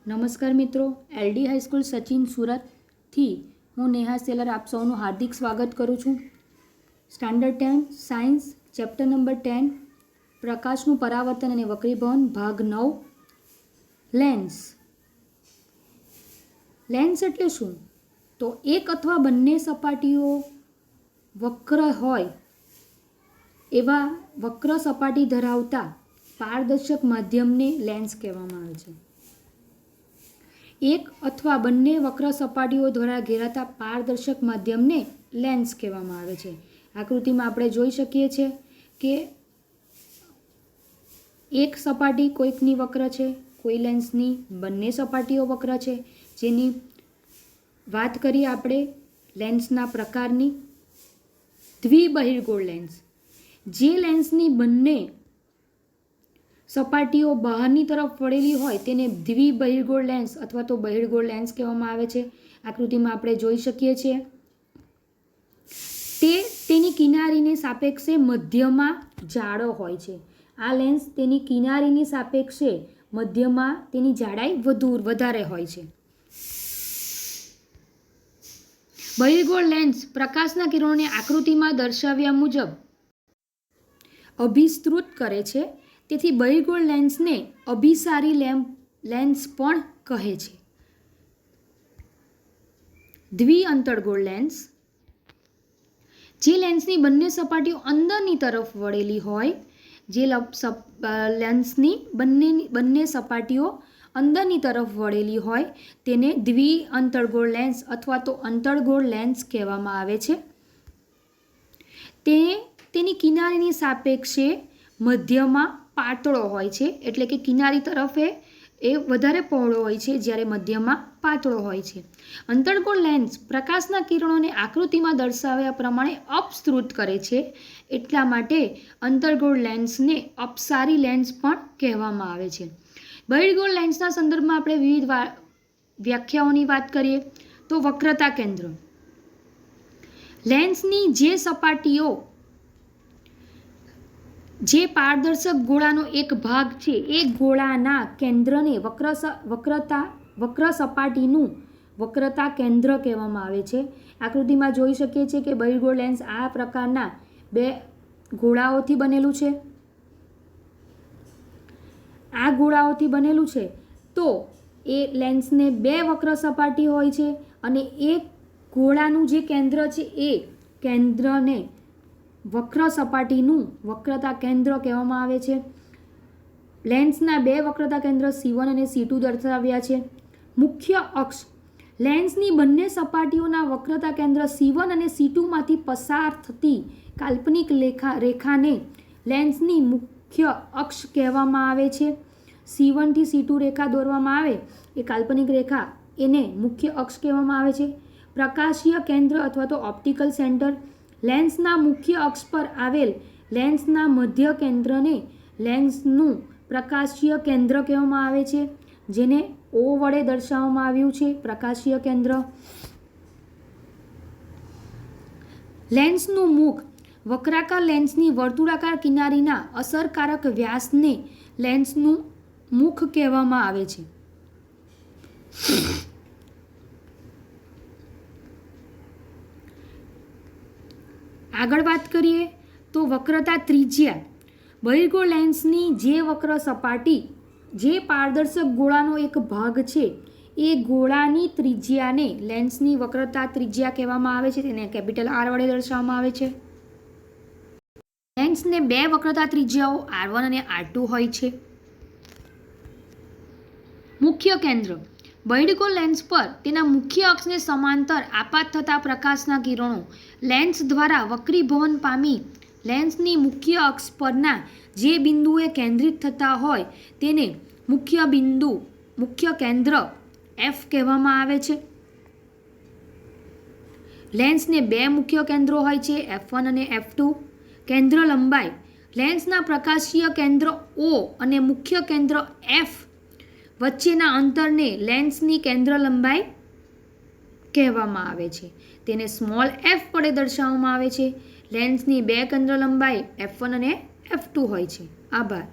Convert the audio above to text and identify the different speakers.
Speaker 1: નમસ્કાર મિત્રો, LD high school Sachin સુરતથી હું નેહા સેલર આપ સૌનું હાર્દિક સ્વાગત કરું છું. સ્ટાન્ડર્ડ 10 સાયન્સ ચેપ્ટર નંબર 10 પ્રકાશનું પરાવર્તન અને વક્રીભવન ભાગ 9 લેન્સ. લેન્સ એટલે શું? તો એક અથવા બંને સપાટીઓ વક્ર હોય એવા વક્ર સપાટી ધરાવતા પારદર્શક માધ્યમને લેન્સ કહેવામાં આવે છે. એક અથવા બંને વક્ર સપાટીઓ દ્વારા ઘેરાતા પારદર્શક માધ્યમને લેન્સ કહેવામાં આવે છે. આકૃતિમાં આપણે જોઈ શકીએ છીએ કે એક સપાટી કોઈકની વક્ર છે, કોઈ લેન્સની બંને સપાટીઓ વક્ર છે. જેની વાત કરીએ આપણે લેન્સના પ્રકારની. દ્વિબહિર્ગોળ લેન્સ, જે લેન્સની બંને સપાટીઓ બહારની તરફ વળેલી હોય તેને દ્વિબહિર્ગોળ લેન્સ અથવા તો બહિર્ગોળ લેન્સ કહેવામાં આવે છે. આકૃતિમાં આપણે જોઈ શકીએ છીએ તેની કિનારીની સાપેક્ષે મધ્યમાં જાડો હોય છે. આ લેન્સ તેની કિનારીની સાપેક્ષે મધ્યમાં તેની જાડાઈ વધારે હોય છે. બહિર્ગોળ લેન્સ પ્રકાશના કિરણોને આકૃતિમાં દર્શાવ્યા મુજબ અભિસૃત કરે છે. તેથી બહિર્ગોળ લેન્સને અભિસારી લેન્સ પણ કહે છે. દ્વિઅંતર્ગોળ લેન્સ, જે લેન્સની બંને સપાટીઓ અંદરની તરફ વળેલી હોય, જે લેન્સની બંને સપાટીઓ અંદરની તરફ વળેલી હોય તેને દ્વિઅંતર્ગોળ લેન્સ અથવા તો અંતર્ગોળ લેન્સ કહેવામાં આવે છે. તેની કિનારીની સાપેક્ષે મધ્યમાં પાતળો હોય છે, એટલે કે કિનારી તરફે એ વધારે પહોળો હોય છે જ્યારે મધ્યમાં પાતળો હોય છે. અંતર્ગોળ લેન્સ પ્રકાશના કિરણોને આકૃતિમાં દર્શાવ્યા પ્રમાણે અપસૃત કરે છે. એટલા માટે અંતર્ગોળ લેન્સને અપસારી લેન્સ પણ કહેવામાં આવે છે. બહિર્ગોળ લેન્સના સંદર્ભમાં આપણે વિવિધ વ્યાખ્યાઓની વાત કરીએ તો વક્રતા કેન્દ્ર. લેન્સની જે સપાટીઓ જે પારદર્શક ગોળાનો એક ભાગ છે એ ગોળાના કેન્દ્રને વક્ર સપાટીનું વક્રતા કેન્દ્ર કહેવામાં આવે છે. આકૃતિમાં જોઈ શકીએ છીએ કે બહિર્ગોળ લેન્સ આ પ્રકારના બે ગોળાઓથી બનેલું છે. આ ગોળાઓથી બનેલું છે તો એ લેન્સને બે વક્ર સપાટી હોય છે અને એક ગોળાનું જે કેન્દ્ર છે એ કેન્દ્રને વક્ર સપાટીનું વક્રતા કેન્દ્ર કહેવામાં આવે છે. લેન્સના બે વક્રતા કેન્દ્ર C1 અને C2 દર્શાવ્યા છે. મુખ્ય અક્ષ લેન્સની બંને સપાટીઓના વક્રતા કેન્દ્ર C1 અને C2 માંથી પસાર થતી કાલ્પનિક રેખાને લેન્સની મુખ્ય અક્ષ કહેવામાં આવે છે. C1 થી C2 રેખા દોરવામાં આવે એ કાલ્પનિક રેખા એને મુખ્ય અક્ષ કહેવામાં આવે છે. પ્રકાશીય કેન્દ્ર અથવા તો ઓપ્ટિકલ સેન્ટર લેન્સના મુખ્ય અક્ષ પર આવેલ લેન્સના મધ્ય કેન્દ્રને લેન્સનું પ્રકાશીય કેન્દ્ર કહેવામાં આવે છે, જેને O વડે દર્શાવવામાં આવ્યું છે. પ્રકાશીય કેન્દ્ર. લેન્સનું મુખ વક્રાકાર લેન્સની વર્તુળાકાર કિનારીના અસરકારક વ્યાસને લેન્સનું મુખ કહેવામાં આવે છે. આગળ વાત કરીએ તો વક્રતા ત્રિજ્યા. બહિર્ગોળ લેન્સની જે વક્ર સપાટી જે પારદર્શક ગોળાનો એક ભાગ છે એ ગોળાની ત્રિજ્યાને લેન્સની વક્રતા ત્રિજ્યા કહેવામાં આવે છે. તેને કેપિટલ R વડે દર્શાવવામાં આવે છે. લેન્સને બે વક્રતા ત્રિજ્યાઓ R1 અને R2 હોય છે. મુખ્ય કેન્દ્ર બહિર્ગોળ લેન્સ પર તેના મુખ્ય અક્ષને સમાંતર આપાત થતા પ્રકાશના કિરણો લેન્સ દ્વારા વક્રીભવન પામી લેન્સની મુખ્ય અક્ષ પરના જે બિંદુએ કેન્દ્રિત થતા હોય તેને મુખ્ય કેન્દ્ર F કહેવામાં આવે છે. લેન્સને બે મુખ્ય કેન્દ્રો હોય છે, F1 અને F2. કેન્દ્ર લંબાઈ લેન્સના પ્રકાશીય કેન્દ્ર O અને મુખ્ય કેન્દ્ર F વચ્ચેના અંતરને લેન્સની કેન્દ્ર લંબાઈ કહેવામાં આવે છે. તેને સ્મોલ f વડે દર્શાવવામાં આવે છે. લેન્સની બે કેન્દ્ર લંબાઈ F1 અને F2 હોય છે. આભાર.